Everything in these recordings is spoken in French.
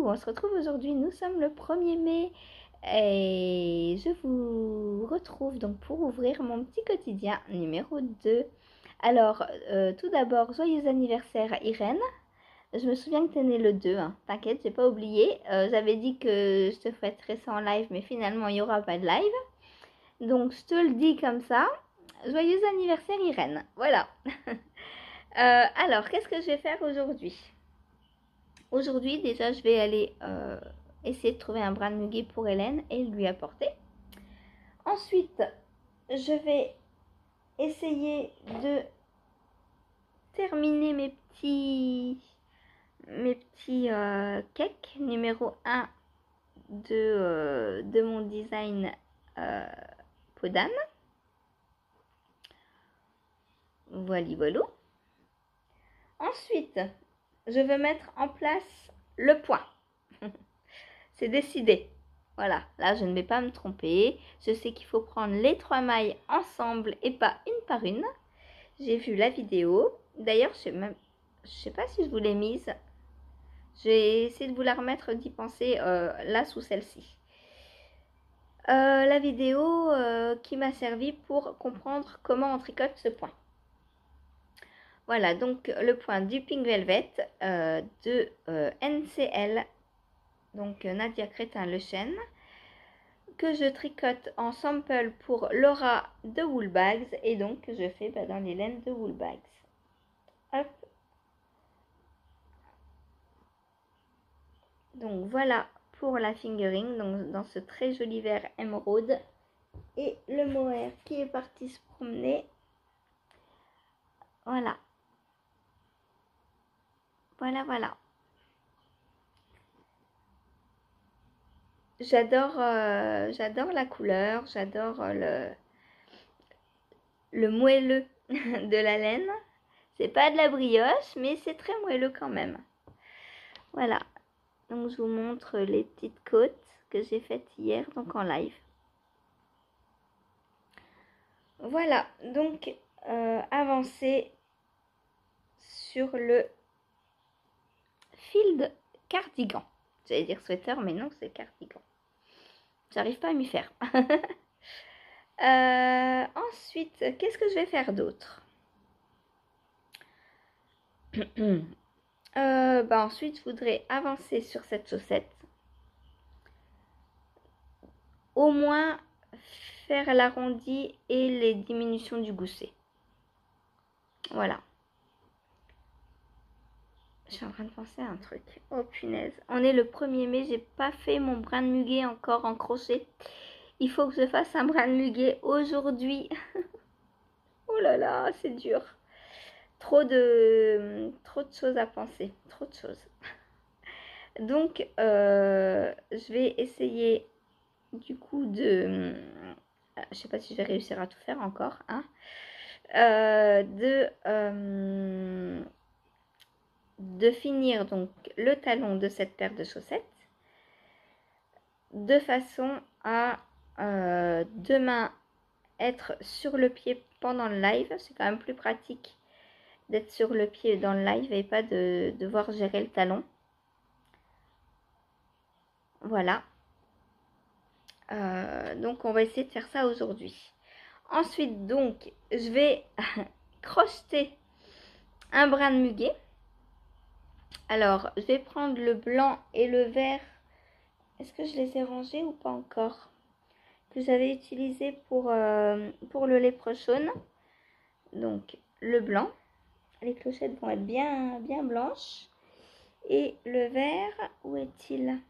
on se retrouve aujourd'hui, nous sommes le 1er mai et je vous retrouve donc pour ouvrir mon petit quotidien numéro 2. Alors, tout d'abord, joyeux anniversaire Irène. Je me souviens que tu es née le 2, hein. T'inquiète, j'ai pas oublié. J'avais dit que je te fêterais ça en live, mais finalement il n'y aura pas de live. Donc je te le dis comme ça. Joyeux anniversaire Irène, voilà. Alors, qu'est-ce que je vais faire aujourd'hui? Aujourd'hui, déjà, je vais aller essayer de trouver un brin de muguet pour Hélène et lui apporter. Ensuite, je vais essayer de terminer mes petits cakes numéro 1 de mon design peau d'âne. Voilà. Ensuite, je veux mettre en place le point. C'est décidé. Voilà, là je ne vais pas me tromper. Je sais qu'il faut prendre les 3 mailles ensemble et pas une par une. J'ai vu la vidéo. D'ailleurs, je sais pas si je vous l'ai mise. J'ai essayé de vous la remettre, d'y penser là sous celle-ci. La vidéo qui m'a servi pour comprendre comment on tricote ce point. Voilà, donc le point du Pink Velvet de NCL, donc Nadia Crétin-Le Chêne, que je tricote en sample pour Laura de Woolbags, et donc je fais dans les laines de Woolbags. Hop. Donc voilà pour la fingering, donc dans ce très joli vert émeraude, et le mohair qui est parti se promener. Voilà. J'adore la couleur, j'adore le moelleux de la laine. C'est pas de la brioche, mais c'est très moelleux quand même. Voilà. Donc je vous montre les petites côtes que j'ai faites hier, donc en live. Voilà, donc avancer sur le fil de cardigan. J'allais dire sweater, mais non, c'est cardigan. J'arrive pas à m'y faire. Ensuite, qu'est-ce que je vais faire d'autre? Ensuite, je voudrais avancer sur cette chaussette. Au moins faire l'arrondi et les diminutions du gousset. Voilà. Je suis en train de penser à un truc. Oh punaise. On est le 1er mai, j'ai pas fait mon brin de muguet encore en crochet. Il faut que je fasse un brin de muguet aujourd'hui. Oh là là, c'est dur. Trop de choses à penser. Trop de choses. Donc, je vais essayer du coup de... je sais pas si je vais réussir à tout faire encore. Hein, de finir donc le talon de cette paire de chaussettes de façon à demain être sur le pied pendant le live. C'est quand même plus pratique d'être sur le pied dans le live et pas de devoir gérer le talon. Voilà. Donc on va essayer de faire ça aujourd'hui. Ensuite donc je vais crocheter un brin de muguet. Alors je vais prendre le blanc et le vert. Est-ce que je les ai rangés ou pas encore? Que j'avais utilisé pour le léprechaune. Donc le blanc. Les clochettes vont être bien blanches. Et le vert, où est-il?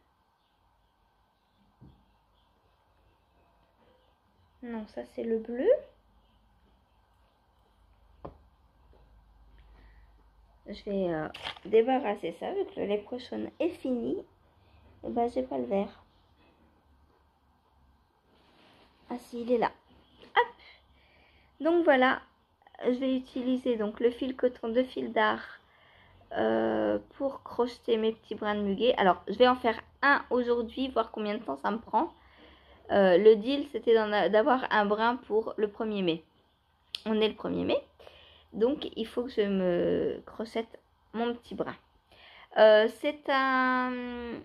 Non, ça c'est le bleu. Je vais débarrasser ça vu que le léprechaune est fini. Et ben j'ai pas le vert. Ah si, il est là. Hop. Donc voilà, je vais utiliser donc le fil coton de fil d'art pour crocheter mes petits brins de muguet. Alors je vais en faire un aujourd'hui, voir combien de temps ça me prend. Le deal c'était d'avoir un brin pour le 1er mai. On est le 1er mai. Donc il faut que je me crochette mon petit brin. C'est un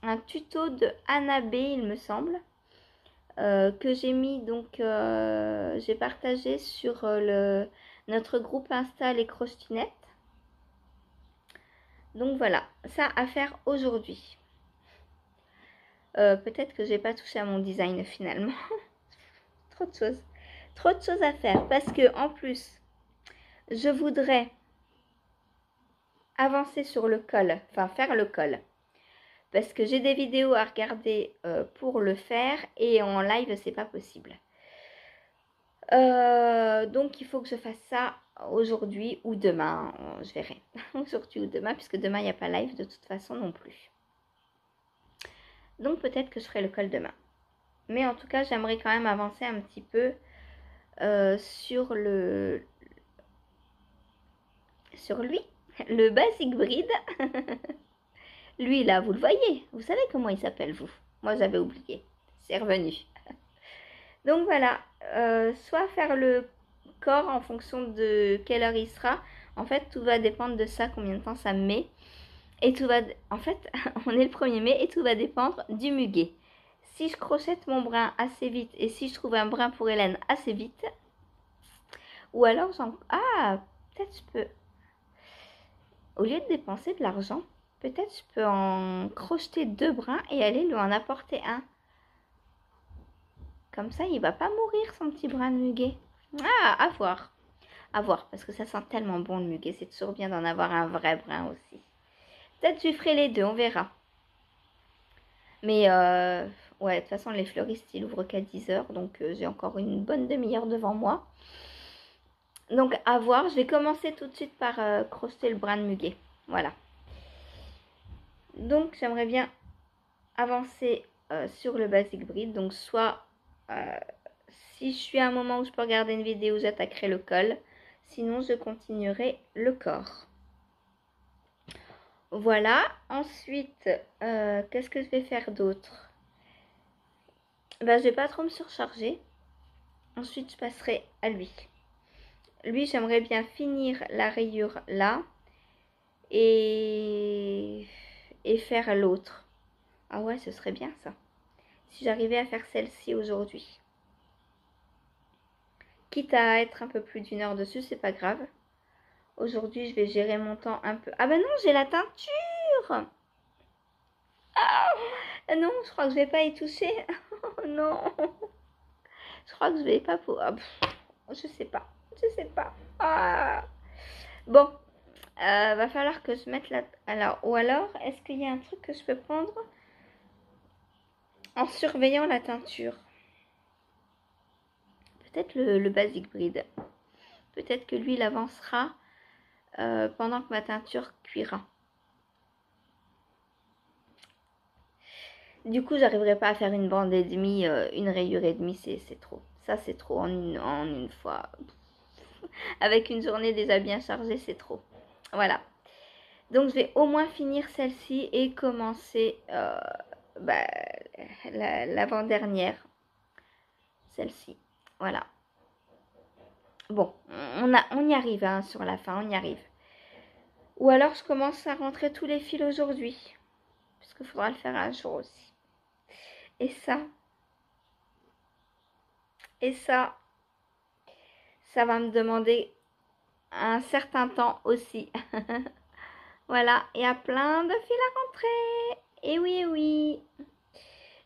un tuto de Anna B, il me semble, que j'ai mis, donc j'ai partagé sur notre groupe Insta Les Crostinettes. Donc voilà, ça à faire aujourd'hui. Peut-être que j'ai pas touché à mon design finalement. Trop de choses à faire parce que en plus, je voudrais avancer sur le col, enfin faire le col. Parce que j'ai des vidéos à regarder pour le faire et en live c'est pas possible. Donc il faut que je fasse ça aujourd'hui ou demain, je verrai. Aujourd'hui ou demain, puisque demain il n'y a pas live de toute façon non plus. Donc peut-être que je ferai le col demain. Mais en tout cas j'aimerais quand même avancer un petit peu sur lui, le basic breed. Lui là, vous le voyez, vous savez comment il s'appelle vous. Moi j'avais oublié, c'est revenu. Donc voilà, soit faire le corps en fonction de quelle heure il sera. En fait, tout va dépendre de ça, combien de temps ça me met. Et tout va... En fait, on est le 1er mai et tout va dépendre du muguet. Si je crochette mon brin assez vite et si je trouve un brin pour Hélène assez vite, ou alors j'en... Ah, peut-être je peux... Au lieu de dépenser de l'argent, peut-être je peux en crocheter 2 brins et aller lui en apporter un. Comme ça, il va pas mourir son petit brin de muguet. Ah, à voir. À voir, parce que ça sent tellement bon le muguet. C'est toujours bien d'en avoir un vrai brin aussi. Peut-être je ferai les deux, on verra. Mais ouais, de toute façon, les fleuristes, ils ouvrent qu'à 10h. Donc, j'ai encore une bonne demi-heure devant moi. Donc, à voir. Je vais commencer tout de suite par crocheter le brin de muguet. Voilà. Donc, j'aimerais bien avancer sur le basic breed. Donc, soit si je suis à un moment où je peux regarder une vidéo, j'attaquerai le col. Sinon, je continuerai le corps. Voilà. Ensuite, qu'est-ce que je vais faire d'autre? Ben, je vais pas trop me surcharger. Ensuite, je passerai à lui. Lui, j'aimerais bien finir la rayure là. Et faire l'autre. Ah ouais, ce serait bien ça. Si j'arrivais à faire celle-ci aujourd'hui. Quitte à être un peu plus d'1 heure dessus, c'est pas grave. Aujourd'hui, je vais gérer mon temps un peu. Ah ben non, j'ai la teinture. Ah non, je crois que je vais pas y toucher. Oh non. Je crois que je vais pas pour... je sais pas. Je sais pas. Ah. Bon. Va falloir que je mette la... Alors, ou alors, est-ce qu'il y a un truc que je peux prendre en surveillant la teinture? Peut-être le basic breed. Peut-être que lui, il avancera pendant que ma teinture cuira. Du coup, j'arriverai pas à faire une bande et demie, une rayure et demie, c'est trop. Ça, c'est trop en une fois. Avec une journée déjà bien chargée, c'est trop. Voilà. Donc, je vais au moins finir celle-ci et commencer l'avant-dernière. Celle-ci. Voilà. Bon, on y arrive hein, sur la fin, on y arrive. Ou alors, je commence à rentrer tous les fils aujourd'hui. Parce qu'il faudra le faire un jour aussi. Et ça, ça va me demander un certain temps aussi. Voilà, il y a plein de fils à rentrer. Et oui, et oui.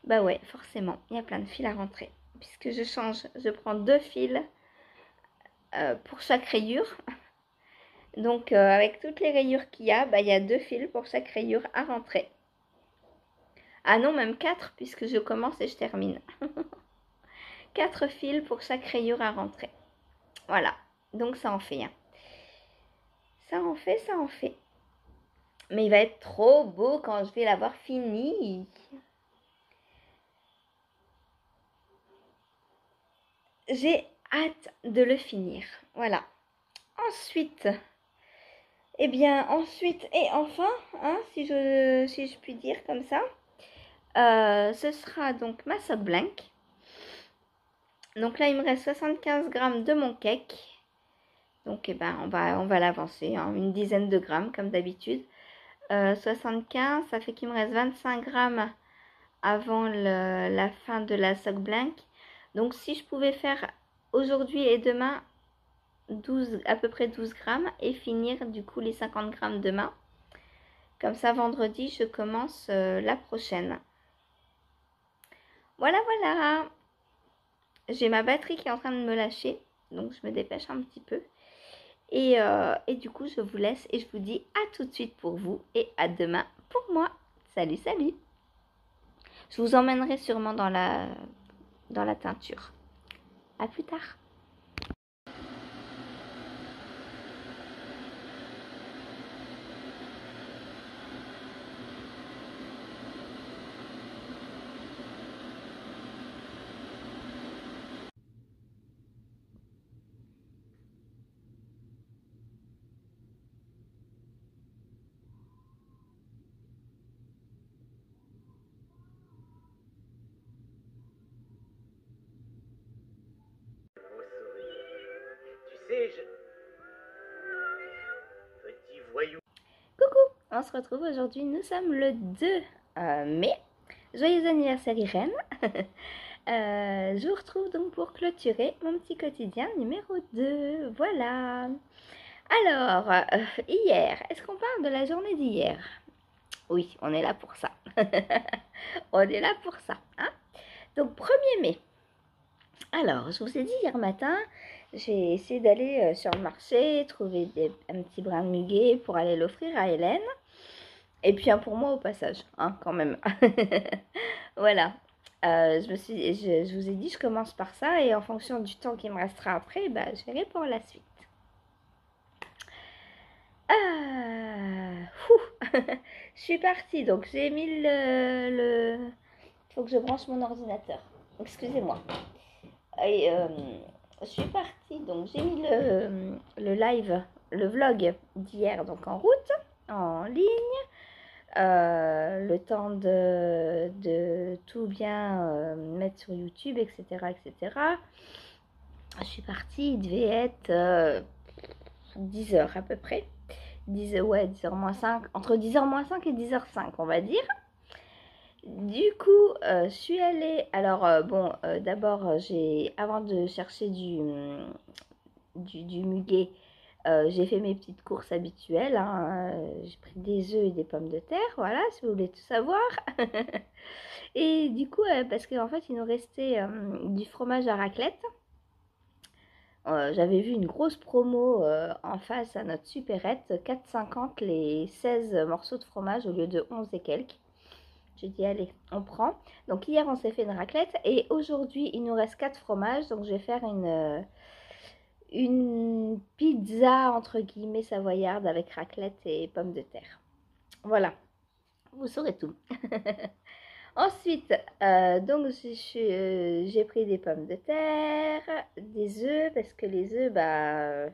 Bah ouais, forcément, il y a plein de fils à rentrer. Puisque je change, je prends 2 fils pour chaque rayure. Donc avec toutes les rayures qu'il y a, bah, il y a 2 fils pour chaque rayure à rentrer. Ah non, même 4 puisque je commence et je termine. 4 fils pour chaque rayure à rentrer. Voilà, donc ça en fait. Hein. Ça en fait, ça en fait. Mais il va être trop beau quand je vais l'avoir fini. J'ai hâte de le finir. Voilà. Ensuite, eh bien, ensuite et enfin, hein, si je puis dire comme ça, ce sera donc ma sock blank. Donc là, il me reste 75 grammes de mon cake. Donc, eh ben, on va l'avancer, hein, une dizaine de grammes comme d'habitude. 75, ça fait qu'il me reste 25 grammes avant la fin de la sock blank. Donc si je pouvais faire aujourd'hui et demain 12, à peu près 12 grammes et finir du coup les 50 grammes demain. Comme ça vendredi je commence la prochaine. Voilà voilà. J'ai ma batterie qui est en train de me lâcher, donc je me dépêche un petit peu. Et du coup je vous laisse et je vous dis à tout de suite pour vous et à demain pour moi. Salut salut. Je vous emmènerai sûrement dans la teinture. À plus tard. Tu sais, petit voyou. Coucou, on se retrouve aujourd'hui, nous sommes le 2 mai. Joyeux anniversaire Irène. Je vous retrouve donc pour clôturer mon petit quotidien numéro 2. Voilà. Alors, hier, est-ce qu'on parle de la journée d'hier? Oui, on est là pour ça. On est là pour ça. Hein? Donc, 1er mai. Alors, je vous ai dit hier matin, j'ai essayé d'aller sur le marché, trouver un petit brin de muguet pour aller l'offrir à Hélène. Et puis un pour moi au passage, hein, quand même. Voilà. Je vous ai dit, je commence par ça et en fonction du temps qui me restera après, bah, je verrai pour la suite. Je suis partie, donc j'ai mis Il faut que je branche mon ordinateur. Excusez-moi. Je suis partie, donc j'ai mis le live, le vlog d'hier, donc en route, en ligne. Le temps de tout bien mettre sur YouTube, etc., etc. Je suis partie, il devait être 10h à peu près. 10h, ouais, 10h moins 5, entre 10h moins 5 et 10h05, on va dire. Du coup, je suis allée, alors bon, d'abord, avant de chercher du muguet, j'ai fait mes petites courses habituelles, hein. J'ai pris des œufs et des pommes de terre, voilà, si vous voulez tout savoir. Et du coup, parce qu'en fait, il nous restait du fromage à raclette. J'avais vu une grosse promo en face à notre supérette, 4,50 les 16 morceaux de fromage au lieu de 11 et quelques. J'ai dit, allez, on prend. Donc hier, on s'est fait une raclette et aujourd'hui, il nous reste 4 fromages. Donc je vais faire une pizza entre guillemets savoyarde avec raclette et pommes de terre. Voilà, vous saurez tout. Ensuite, donc j'ai pris des pommes de terre, des œufs, parce que les œufs, bah,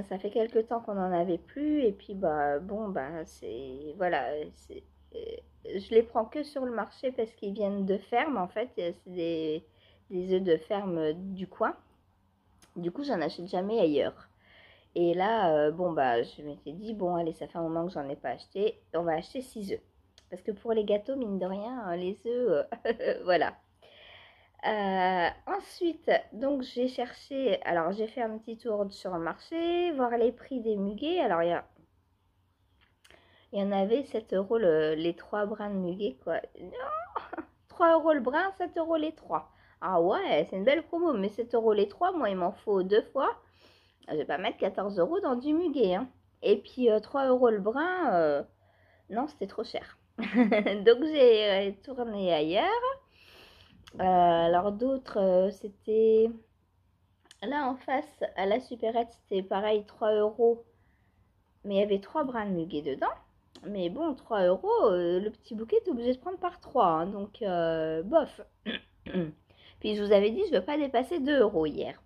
ça fait quelques temps qu'on n'en avait plus, et puis bah bon, bah c'est, voilà, je les prends que sur le marché parce qu'ils viennent de ferme, en fait, c'est des œufs de ferme du coin. Du coup, j'en achète jamais ailleurs. Et là, bon, bah, je m'étais dit, bon, allez, ça fait un moment que j'en ai pas acheté. On va acheter 6 œufs. Parce que pour les gâteaux, mine de rien, les œufs, voilà. Ensuite, donc, j'ai cherché, alors, j'ai fait un petit tour sur le marché, voir les prix des muguets. Alors, il y en avait 7 euros les 3 brins de muguet, quoi. Non, 3 euros le brin, 7 euros les 3. Ah ouais, c'est une belle promo, mais 7 euros les 3, moi, il m'en faut 2 fois. Je vais pas mettre 14 euros dans du muguet, hein. Et puis 3 euros le brin, non, c'était trop cher. Donc j'ai tourné ailleurs. Alors d'autres, c'était là en face à la supérette, c'était pareil, 3 euros. Mais il y avait 3 brins de muguet dedans. Mais bon, 3 euros, le petit bouquet, t'es obligé de prendre par 3, hein. Donc bof. Puis je vous avais dit, je ne veux pas dépasser 2 euros hier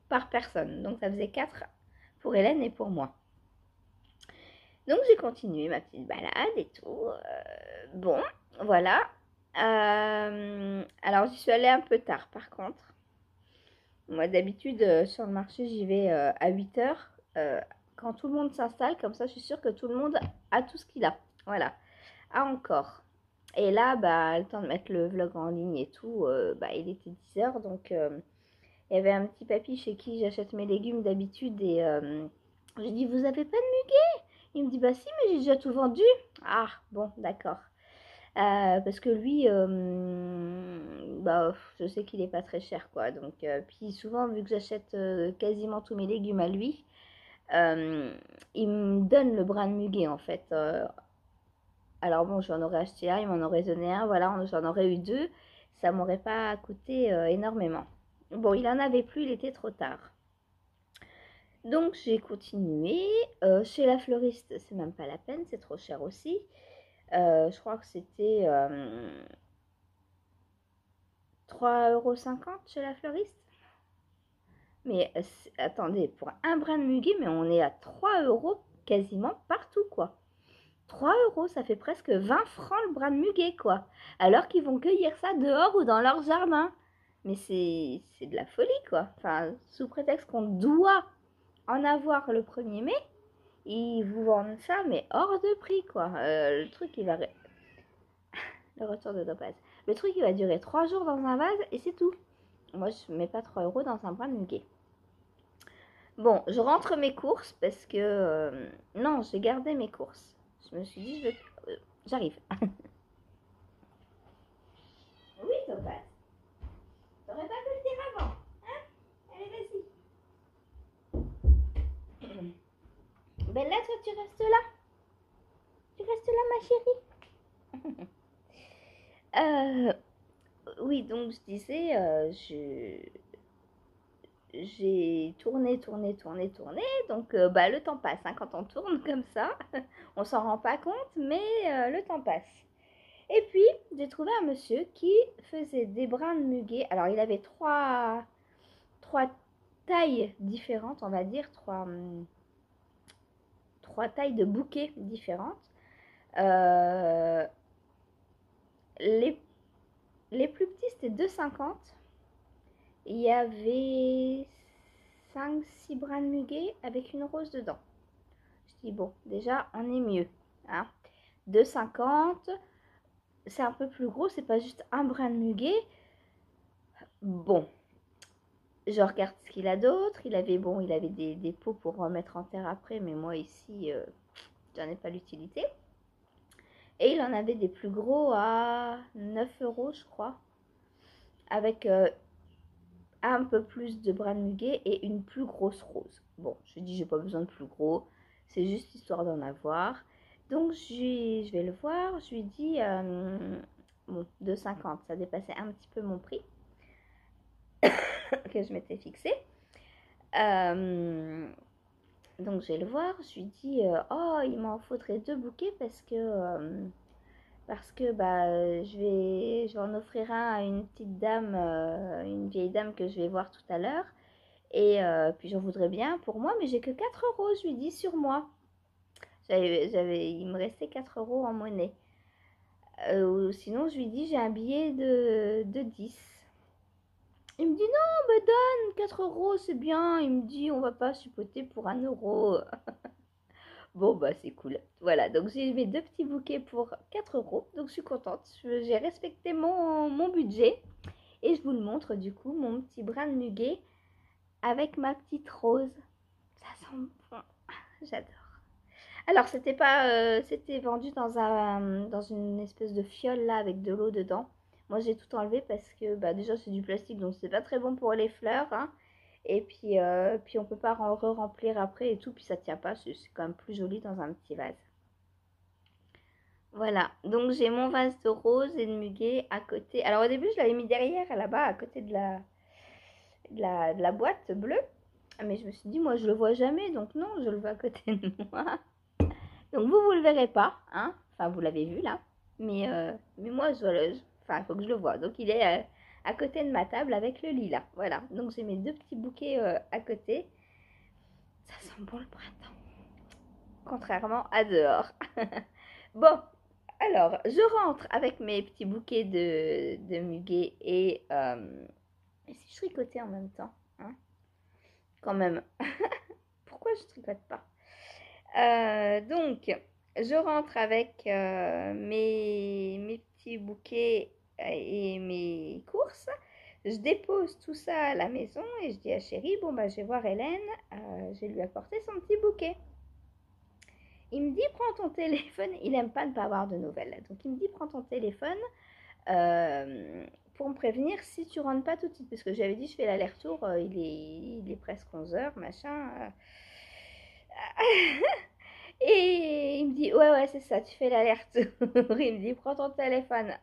par personne. Donc ça faisait 4 pour Hélène et pour moi. Donc j'ai continué ma petite balade et tout. Bon, voilà. Alors j'y suis allée un peu tard par contre. Moi d'habitude sur le marché j'y vais à 8h. quand tout le monde s'installe, comme ça, je suis sûre que tout le monde a tout ce qu'il a. Voilà, a encore. Et là, bah, le temps de mettre le vlog en ligne et tout, bah, il était 10h, donc il y avait un petit papy chez qui j'achète mes légumes d'habitude et j'ai dit, vous avez pas de muguet? Il me dit, bah si, mais j'ai déjà tout vendu. Ah, bon, d'accord. Parce que lui, bah, je sais qu'il est pas très cher, quoi. Donc, puis souvent, vu que j'achète quasiment tous mes légumes à lui, il me donne le brin de muguet, en fait. Alors bon, j'en aurais acheté un, il m'en aurait donné un, voilà, j'en aurais eu deux. Ça m'aurait pas coûté énormément. Bon, il en avait plus, il était trop tard. Donc j'ai continué. Chez la fleuriste, c'est même pas la peine, c'est trop cher aussi. Je crois que c'était 3,50 € chez la fleuriste. Mais attendez, pour un brin de muguet, mais on est à 3 € quasiment partout, quoi. 3 €, ça fait presque 20 francs le brin de muguet, quoi. Alors qu'ils vont cueillir ça dehors ou dans leur jardin. Mais c'est de la folie, quoi. Enfin, sous prétexte qu'on doit en avoir le 1er mai, ils vous vendent ça, mais hors de prix, quoi. Le truc, il va... Le retour de dopage. Le truc, il va durer 3 jours dans un vase et c'est tout. Moi, je mets pas 3 € dans un brin de muguet. Bon, je rentre mes courses parce que... non, j'ai gardé mes courses. Je me suis dit, j'arrive. Oui, Topaz. T'aurais pas pu le dire avant, hein? Allez, vas-y. Bella, toi, tu restes là. Tu restes là, ma chérie. Oui, donc je disais, j'ai tourné. Donc, bah, le temps passe, hein, quand on tourne comme ça. On s'en rend pas compte, mais le temps passe. Et puis, j'ai trouvé un monsieur qui faisait des brins de muguet. Alors, il avait trois tailles différentes, on va dire, trois tailles de bouquets différentes. Les plus petits, c'était 2,50 €. Il y avait 5-6 brins de muguet avec une rose dedans. Je dis, bon, déjà, on est mieux. Hein. 2,50 €, c'est un peu plus gros, c'est pas juste un brin de muguet. Bon, je regarde ce qu'il a d'autre. Il avait des pots pour remettre en terre après, mais moi ici, j'en ai pas l'utilité. Et il en avait des plus gros à 9 €, je crois, avec un peu plus de brins de muguet et une plus grosse rose. Bon, je dis, j'ai pas besoin de plus gros, c'est juste histoire d'en avoir. Donc, je vais le voir, je lui dis, bon, 2,50 €, ça dépassait un petit peu mon prix que je m'étais fixé. Donc, je vais le voir, je lui dis, oh, il m'en faudrait 2 bouquets parce que bah, je vais en offrir un à une petite dame, une vieille dame que je vais voir tout à l'heure. Et puis j'en voudrais bien pour moi, mais j'ai que 4 €, je lui dis, sur moi. Il me restait 4 € en monnaie. Sinon, je lui dis, j'ai un billet de 10. Il me dit, non, me donne 4 €, c'est bien. Il me dit, on va pas chipoter pour 1 €. Bon, bah c'est cool. Voilà, donc j'ai mes 2 petits bouquets pour 4 €. Donc je suis contente. J'ai respecté mon budget. Et je vous le montre du coup, mon petit brin de muguet avec ma petite rose. Ça sent bon. J'adore. Alors, c'était vendu dans une espèce de fiole là avec de l'eau dedans. Moi, j'ai tout enlevé parce que bah, déjà c'est du plastique, donc c'est pas très bon pour les fleurs. Hein. Et puis on peut pas re-remplir après et tout, puis ça tient pas. C'est quand même plus joli dans un petit vase. Voilà, donc j'ai mon vase de rose et de muguet à côté. Alors au début, je l'avais mis derrière, là-bas, à côté de la boîte bleue. Mais je me suis dit, moi, je le vois jamais, donc non, je le vois à côté de moi. Donc vous le verrez pas, hein. Enfin, vous l'avez vu là. Mais moi, enfin, il faut que je le vois. Donc il est à côté de ma table avec le lilas. Voilà, donc j'ai mes 2 petits bouquets à côté. Ça sent bon le printemps. Contrairement à dehors. Bon, alors, je rentre avec mes petits bouquets de muguet et si je tricotais en même temps, hein, quand même. Pourquoi je tricote pas? Donc, je rentre avec mes petits bouquets et mes courses. Je dépose tout ça à la maison et je dis à chérie, bon bah je vais voir Hélène, je vais lui apporter son petit bouquet. Il me dit, prends ton téléphone, il aime pas ne pas avoir de nouvelles. Donc il me dit, prends ton téléphone pour me prévenir si tu rentres pas tout de suite. Parce que j'avais dit, je fais l'aller-retour, il est presque 11 h, machin. Et il me dit, ouais, c'est ça, tu fais l'alerte. Il me dit, prends ton téléphone.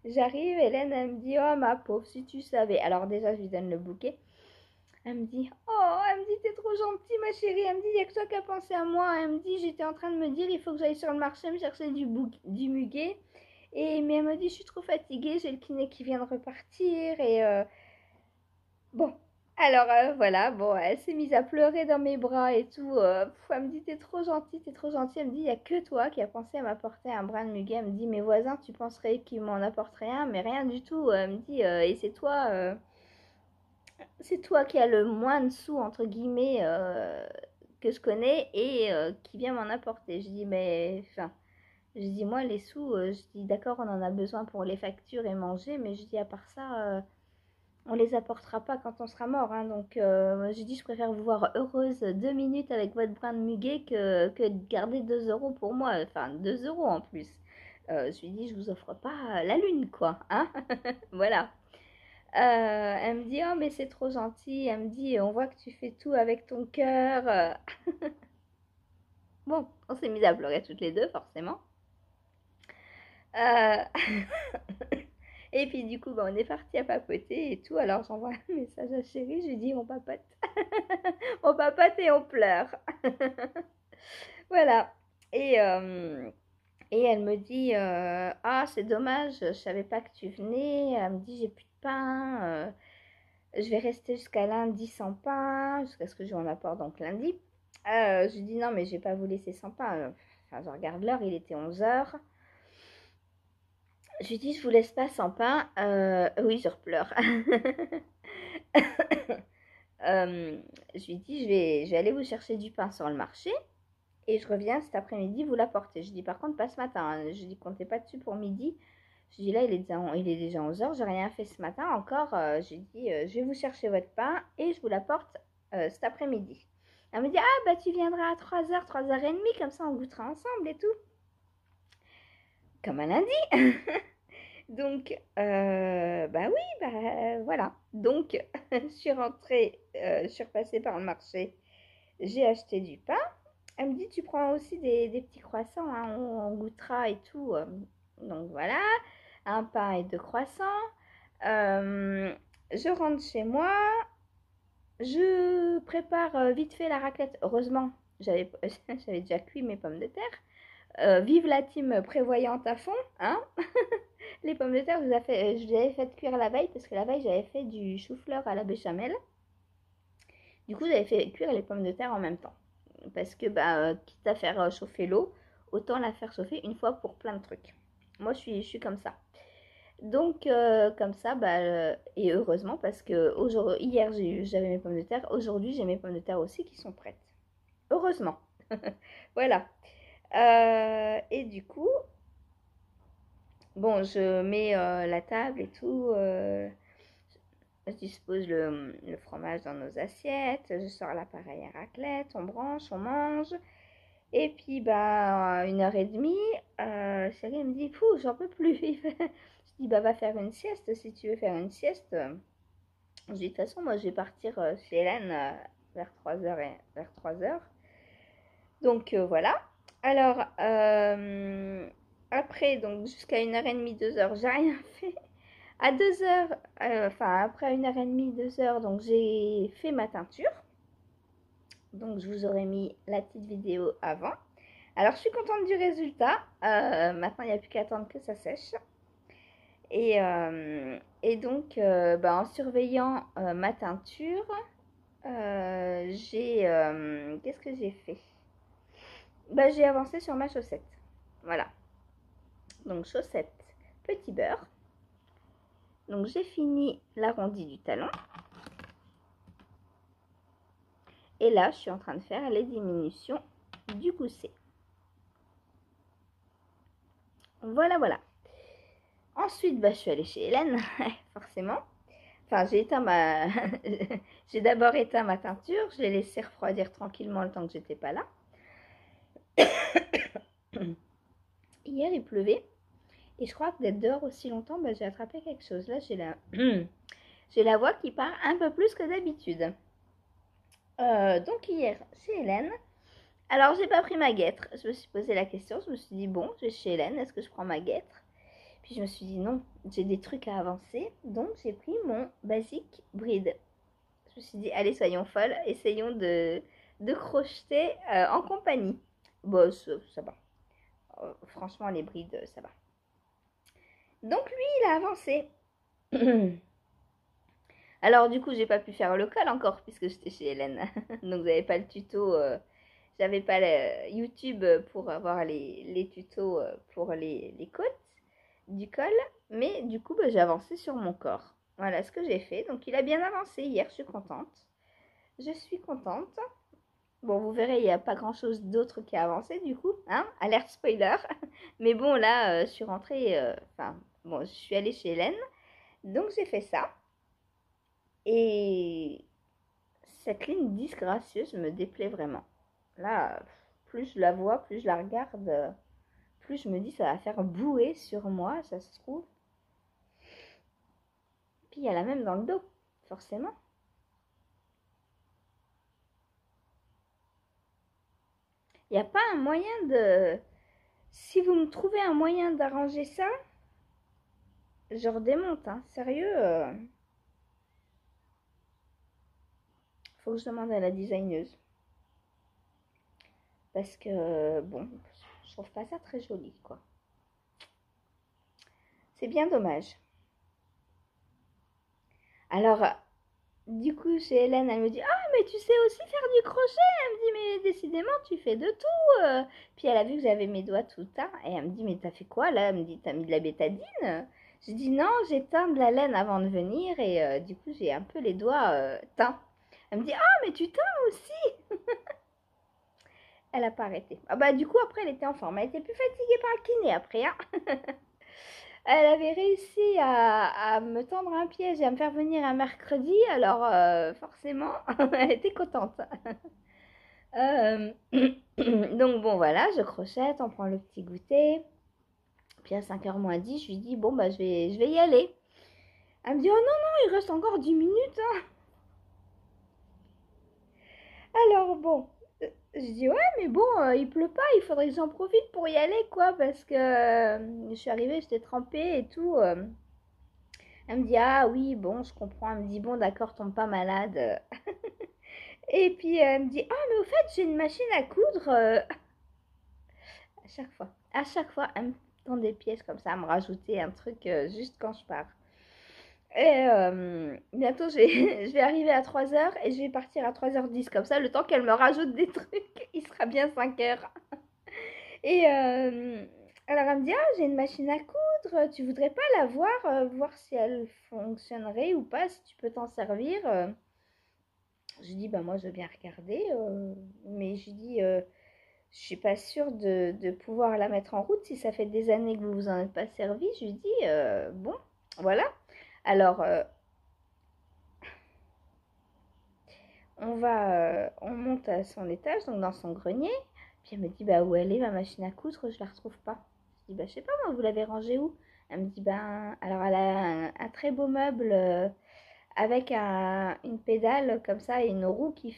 J'arrive, Hélène, elle me dit, oh ma pauvre, si tu savais. Alors déjà, je lui donne le bouquet. Elle me dit, oh, elle me dit, t'es trop gentille, ma chérie. Elle me dit, il n'y a que toi qui as pensé à moi. Elle me dit, j'étais en train de me dire, il faut que j'aille sur le marché me chercher du muguet. Mais elle me dit, je suis trop fatiguée, j'ai le kiné qui vient de repartir. Bon, alors voilà, bon, elle s'est mise à pleurer dans mes bras et tout. Elle me dit, t'es trop gentille, t'es trop gentille. Elle me dit, il n'y a que toi qui as pensé à m'apporter un brin de muguet. Elle me dit, mes voisins, tu penserais qu'ils m'en apporteraient un, mais rien du tout. Elle me dit, et c'est toi qui as le moins de sous, entre guillemets, que je connais et qui vient m'en apporter. Je dis, mais, enfin, je dis, moi, les sous, je dis, d'accord, on en a besoin pour les factures et manger, mais je dis, à part ça, on les apportera pas quand on sera mort. Hein. Donc, j'ai dit, je préfère vous voir heureuse 2 minutes avec votre brin de muguet que de garder 2 euros pour moi. Enfin, 2 euros en plus. Je lui dis, je vous offre pas la lune, quoi. Hein. Voilà. Elle me dit, oh, mais c'est trop gentil. Elle me dit, on voit que tu fais tout avec ton cœur. Bon, on s'est mis à pleurer toutes les deux, forcément. Euh, Et puis du coup, bah, on est parti à papoter et tout. Alors j'envoie un message à chérie, je lui dis on papote. On papote et on pleure. Voilà. Et, euh, et elle me dit ah, c'est dommage, je savais pas que tu venais. Elle me dit j'ai plus de pain. Je vais rester jusqu'à lundi sans pain, jusqu'à ce que je en apporte donc lundi. Je lui dis non, mais je vais pas vous laisser sans pain. Enfin, je regarde l'heure, il était 11 h. Je lui dis, je vous laisse pas sans pain. Oui, je repleure. Je lui dis, je vais aller vous chercher du pain sur le marché et je reviens cet après-midi vous l'apporter. Je dis, par contre, pas ce matin. Hein. Je dis, comptez pas dessus pour midi. Je dis, là, il est déjà 11 h. J'ai rien fait ce matin encore. Je lui dis, je vais vous chercher votre pain et je vous l'apporte cet après-midi. Elle me dit, ah, bah, tu viendras à 3 h, 3 h 30, comme ça on goûtera ensemble et tout. Comme un lundi. Donc, bah oui, bah voilà. Donc, je suis rentrée, je suis repassée par le marché, j'ai acheté du pain. Elle me dit, tu prends aussi des petits croissants, hein, on goûtera et tout. Donc voilà, un pain et 2 croissants. Je rentre chez moi, je prépare vite fait la raclette. Heureusement, j'avais déjà cuit mes pommes de terre. Vive la team prévoyante à fond, hein. Les pommes de terre, je les avais fait cuire la veille parce que la veille, j'avais fait du chou-fleur à la béchamel. Du coup, j'avais fait cuire les pommes de terre en même temps. Parce que, quitte à faire chauffer l'eau, autant la faire chauffer une fois pour plein de trucs. Moi, je suis comme ça. Donc, comme ça, et heureusement, parce que hier, j'avais mes pommes de terre. Aujourd'hui, j'ai mes pommes de terre aussi qui sont prêtes. Heureusement. Voilà. Et du coup, bon, je mets la table et tout. Je dispose le fromage dans nos assiettes. Je sors l'appareil à raclette. On branche, on mange. Et puis, 1 h 30, chérie me dit, fou, j'en peux plus. Je dis, va faire une sieste si tu veux faire une sieste. Je dis, de toute façon, moi, je vais partir chez Hélène vers 3 h. Donc, voilà. Alors, après, donc jusqu'à 1 h 30, 2 h, j'ai rien fait. À 2 h, après 1 h 30, 2 h, donc j'ai fait ma teinture. Donc, je vous aurais mis la petite vidéo avant. Alors, je suis contente du résultat. Maintenant, il n'y a plus qu'à attendre que ça sèche. Et donc, en surveillant ma teinture, qu'est-ce que j'ai fait? J'ai avancé sur ma chaussette. Voilà. Donc, chaussette, petit beurre. Donc, j'ai fini l'arrondi du talon. Et là, je suis en train de faire les diminutions du gousset. Voilà, voilà. Ensuite, bah, je suis allée chez Hélène, forcément. Enfin, j'ai d'abord éteint ma teinture, je l'ai laissé refroidir tranquillement le temps que j'étais pas là. Hier, il pleuvait. Et je crois que d'être dehors aussi longtemps, bah, j'ai attrapé quelque chose. Là, j'ai la voix qui part un peu plus que d'habitude. Donc hier, chez Hélène. Alors, j'ai pas pris ma guêtre. Je me suis posé la question. Je me suis dit, bon, je vais chez Hélène, est-ce que je prends ma guêtre? Puis je me suis dit, non, j'ai des trucs à avancer. Donc, j'ai pris mon Basic Bride. Je me suis dit, allez, soyons folles. Essayons de crocheter en compagnie. Bon, ça va. Franchement, les brides, ça va. Donc, lui, il a avancé. Alors du coup, j'ai pas pu faire le col encore puisque j'étais chez Hélène. Donc j'avais pas le tuto, j'avais pas le YouTube pour avoir les tutos pour les côtes du col. Mais du coup, bah, j'ai avancé sur mon corps. Voilà ce que j'ai fait. Donc il a bien avancé hier, je suis contente. Je suis contente. Bon, vous verrez, il n'y a pas grand-chose d'autre qui a avancé du coup. Hein, alerte spoiler. Mais bon, là, je suis rentrée, enfin, bon, je suis allée chez Hélène. Donc j'ai fait ça. Et cette ligne disgracieuse me déplaît vraiment. Là, plus je la vois, plus je la regarde, plus je me dis ça va faire bouer sur moi, ça se trouve. Puis il y a la même dans le dos, forcément. Il n'y a pas un moyen de... Si vous me trouvez un moyen d'arranger ça, je redémonte, hein. Sérieux, faut que je demande à la designeuse. Parce que, bon, je trouve pas ça très joli, quoi. C'est bien dommage. Alors, du coup, chez Hélène, elle me dit, ah, mais tu sais aussi faire du crochet. Elle me dit, mais décidément, tu fais de tout. Puis elle a vu que j'avais mes doigts tout teints. Et elle me dit, mais t'as fait quoi là? Elle me dit, t'as mis de la bétadine? Je dis, non, j'ai teint de la laine avant de venir. Et du coup, j'ai un peu les doigts teints. Elle me dit, ah, mais tu teins aussi. Elle a pas arrêté. Ah bah, du coup, après, elle était en forme. Elle était plus fatiguée par le kiné après, hein. Elle avait réussi à me tendre un piège et à me faire venir un mercredi, alors forcément, elle était contente. Donc bon, voilà, je crochette, on prend le petit goûter. Puis à 5h moins 10, je lui dis, bon, bah je vais y aller. Elle me dit, oh non, non, il reste encore 10 minutes, hein. Alors bon, je dis, ouais, mais bon, il pleut pas, il faudrait que j'en profite pour y aller, quoi, parce que je suis arrivée, j'étais trempée et tout. Elle me dit, ah oui, bon, je comprends. Elle me dit, bon, d'accord, tombe pas malade. Et puis, elle me dit, ah, mais au fait, j'ai une machine à coudre. À chaque fois, elle me tend des pièces comme ça, à me rajouter un truc juste quand je pars. Et bientôt, je vais arriver à 3h et je vais partir à 3h10. Comme ça, le temps qu'elle me rajoute des trucs, il sera bien 5h. Et alors, elle me dit, ah, j'ai une machine à coudre, tu voudrais pas la voir, voir si elle fonctionnerait ou pas, si tu peux t'en servir. Je dis, bah moi, je veux bien regarder, mais je dis, je suis pas sûre de pouvoir la mettre en route si ça fait des années que vous vous en êtes pas servi. Je lui dis, bon, voilà. Alors, on monte à son étage, donc dans son grenier. Puis elle me dit, bah où elle est ma machine à coudre? Je la retrouve pas. Je dis, bah je sais pas moi, vous l'avez rangée où? Elle me dit, ben, alors elle a un très beau meuble avec une pédale comme ça et une roue qui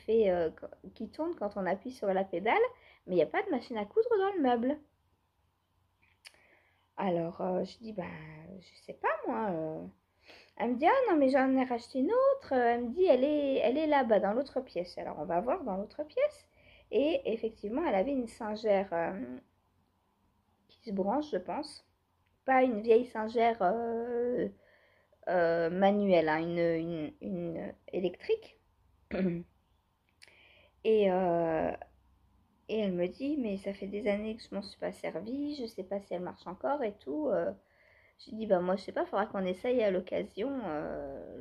tourne quand on appuie sur la pédale, mais il n'y a pas de machine à coudre dans le meuble. Alors je dis, bah je sais pas moi. Elle me dit, ah non mais j'en ai racheté une autre. Elle me dit, elle est là-bas dans l'autre pièce. Alors on va voir dans l'autre pièce. Et effectivement, elle avait une singère qui se branche, je pense. Pas une vieille singère manuelle, hein, une électrique. Et, et elle me dit, mais ça fait des années que je m'en suis pas servie, je sais pas si elle marche encore et tout. Je dis, bah moi je sais pas, il faudra qu'on essaye à l'occasion,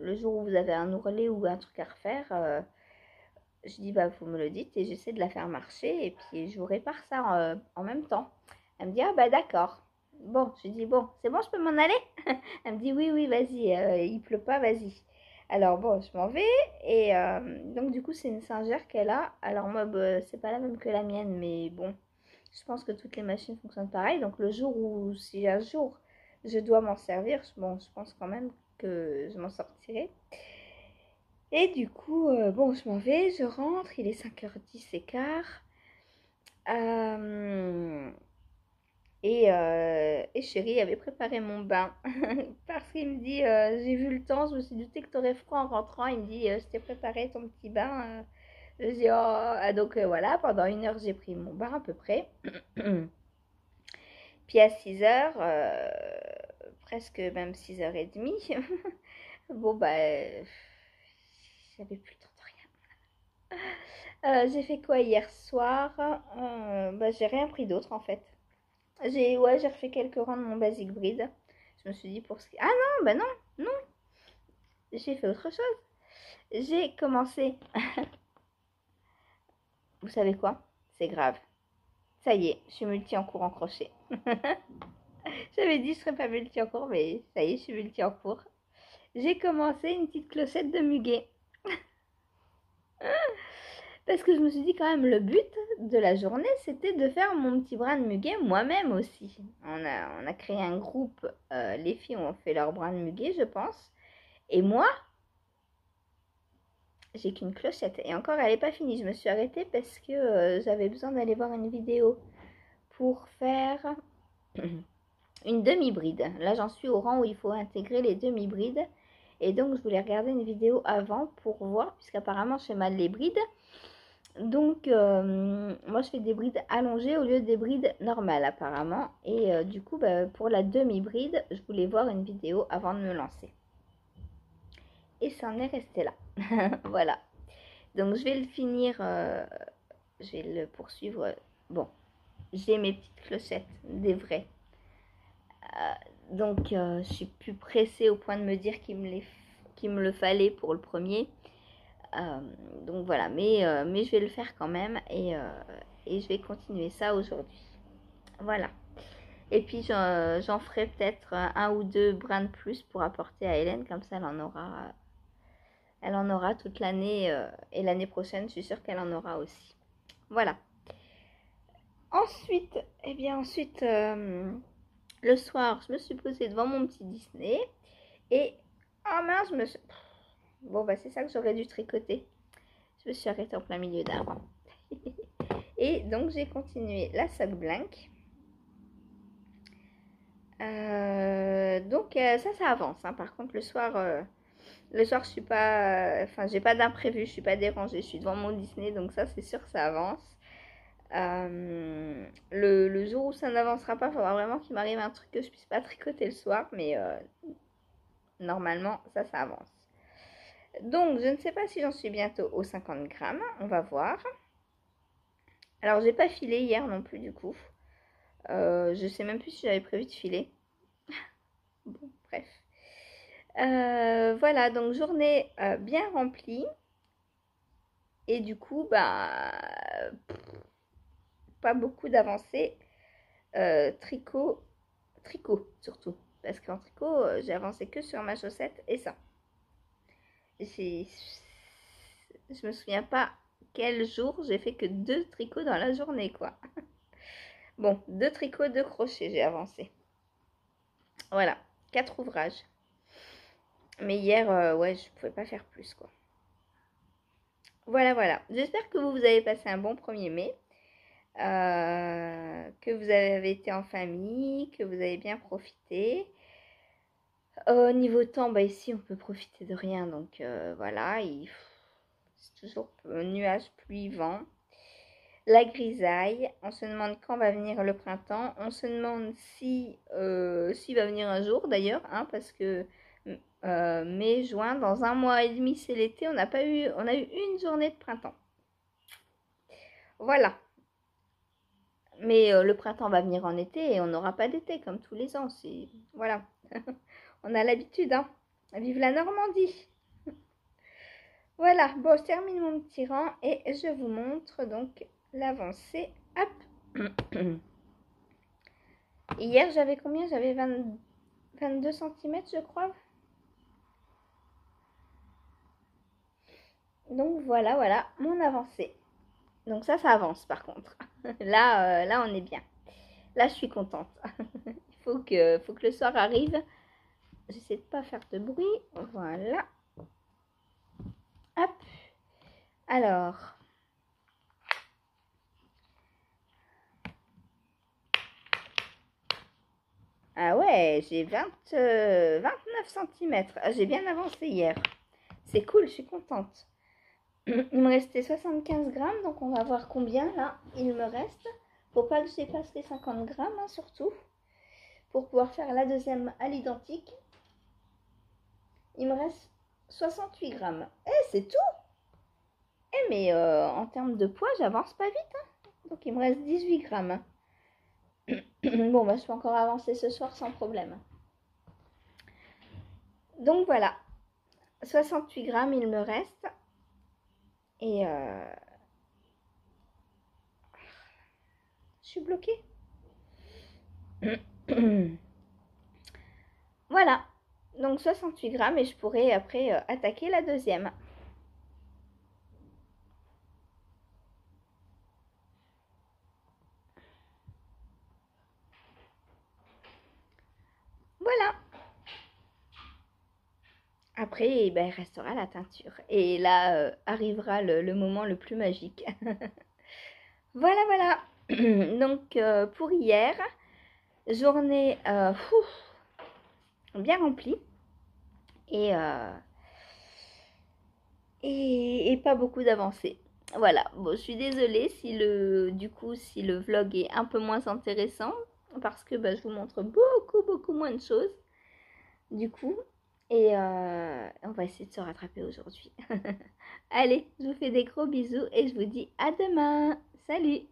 le jour où vous avez un ourlet ou un truc à refaire. Je dis, bah, vous me le dites et j'essaie de la faire marcher et puis je vous répare ça en même temps. Elle me dit, ah, bah, d'accord. Bon, je dis, bon, c'est bon, je peux m'en aller? Elle me dit, oui, oui, vas-y, il pleut pas, vas-y. Alors, bon, je m'en vais et donc, du coup, c'est une singère qu'elle a. Alors, moi, bah, c'est pas la même que la mienne, mais bon, je pense que toutes les machines fonctionnent pareil. Donc, le jour où, si un jour je dois m'en servir, bon, je pense quand même que je m'en sortirai. Et du coup, bon, je m'en vais, je rentre, il est 5h10 et quart. Euh, et chérie avait préparé mon bain. Parce qu'il me dit, j'ai vu le temps, je me suis douté que tu aurais froid en rentrant. Il me dit, je t'ai préparé ton petit bain. Je dis, oh, donc voilà, pendant 1 heure, j'ai pris mon bain à peu près. Puis à 6h, presque même 6h30, bon, bah, j'avais plus le temps de rien. J'ai fait quoi hier soir? Bah, j'ai rien pris d'autre en fait. J'ai refait quelques rangs de mon basic breed. Je me suis dit pour ce qui... Ah non, bah non, non. J'ai fait autre chose. J'ai commencé... Vous savez quoi? C'est grave. Ça y est, je suis multi en cours en crochet. J'avais dit que je serais pas multi en cours, mais ça y est, je suis multi en cours. J'ai commencé une petite clochette de muguet. Parce que je me suis dit quand même, le but de la journée, c'était de faire mon petit brin de muguet moi-même aussi. On a créé un groupe, les filles ont fait leur brin de muguet, je pense. Et moi, j'ai qu'une clochette. Et encore, elle n'est pas finie. Je me suis arrêtée parce que j'avais besoin d'aller voir une vidéo pour faire une demi-bride. Là, j'en suis au rang où il faut intégrer les demi-brides. Et donc, je voulais regarder une vidéo avant pour voir, puisqu'apparemment, je fais mal les brides. Donc, moi, je fais des brides allongées au lieu des brides normales, apparemment. Et du coup, bah, pour la demi-bride, je voulais voir une vidéo avant de me lancer. Et ça en est resté là. Voilà. Donc, je vais le finir, je vais le poursuivre. Bon, j'ai mes petites clochettes, des vraies. Donc, je suis plus pressée au point de me dire qu'il me le fallait pour le premier. Donc voilà, mais je vais le faire quand même et je vais continuer ça aujourd'hui. Voilà. Et puis j'en ferai peut-être un ou deux brins de plus pour apporter à Hélène, comme ça elle en aura toute l'année et l'année prochaine, je suis sûre qu'elle en aura aussi. Voilà. Ensuite, le soir, je me suis posée devant mon petit Disney et oh mince, je me suis... Bon, bah c'est ça que j'aurais dû tricoter. Je me suis arrêtée en plein milieu d'arbre. Et donc, j'ai continué la sock blank. Donc, ça avance. Hein. Par contre, le soir, je suis pas... Enfin, j'ai pas d'imprévu, je suis pas dérangée. Je suis devant mon Disney, donc ça, c'est sûr, ça avance. Le jour où ça n'avancera pas, il faudra vraiment qu'il m'arrive un truc que je puisse pas tricoter le soir. Mais normalement, ça avance. Donc, je ne sais pas si j'en suis bientôt aux 50 grammes. On va voir. Alors, j'ai pas filé hier non plus, du coup. Je sais même plus si j'avais prévu de filer. Bon, bref. Voilà, donc journée bien remplie. Et du coup, bah, pas beaucoup d'avancées. Tricot surtout. Parce qu'en tricot, j'ai avancé que sur ma chaussette et ça. Je me souviens pas quel jour j'ai fait que 2 tricots dans la journée, quoi. Bon, 2 tricots, 2 crochets, j'ai avancé. Voilà, 4 ouvrages. Mais hier, ouais, je pouvais pas faire plus, quoi. Voilà. J'espère que vous avez passé un bon 1er mai. Que vous avez été en famille, que vous avez bien profité. Au niveau temps, bah ici, on peut profiter de rien. Donc, voilà. C'est toujours nuages, pluie, vent. La grisaille. On se demande quand va venir le printemps. On se demande si va venir un jour, d'ailleurs. Hein, parce que... mai, juin, dans 1 mois et demi, c'est l'été. On a eu une journée de printemps. Voilà. Mais le printemps va venir en été et on n'aura pas d'été comme tous les ans. Voilà. On a l'habitude, hein. Vive la Normandie. Voilà, bon, je termine mon petit rang et je vous montre donc l'avancée. Hop. Hier, j'avais combien? J'avais 22 cm, je crois. Donc voilà mon avancée. Donc ça avance par contre. Là, on est bien. Là, je suis contente. Il faut que le soir arrive. J'essaie de pas faire de bruit. Voilà. Hop. Alors. Ah ouais, j'ai 29 cm. J'ai bien avancé hier. C'est cool, je suis contente. Il me restait 75 grammes, donc on va voir combien là il me reste. Faut pas que je dépasse les 50 grammes, hein, surtout. Pour pouvoir faire la deuxième à l'identique. Il me reste 68 grammes. C'est tout. Mais en termes de poids, j'avance pas vite. Hein. Donc il me reste 18 grammes. Bon, bah, je peux encore avancer ce soir sans problème. Donc voilà. 68 grammes, il me reste. Et je suis bloquée. Voilà. Donc 68 grammes et je pourrais après attaquer la deuxième. Voilà. Après, ben, il restera la teinture. Et là arrivera le moment le plus magique. Voilà. Donc pour hier, journée bien remplie. Et pas beaucoup d'avancées. Voilà, bon, je suis désolée si si le vlog est un peu moins intéressant parce que bah, je vous montre beaucoup moins de choses du coup et on va essayer de se rattraper aujourd'hui. Allez, je vous fais des gros bisous et je vous dis à demain. Salut!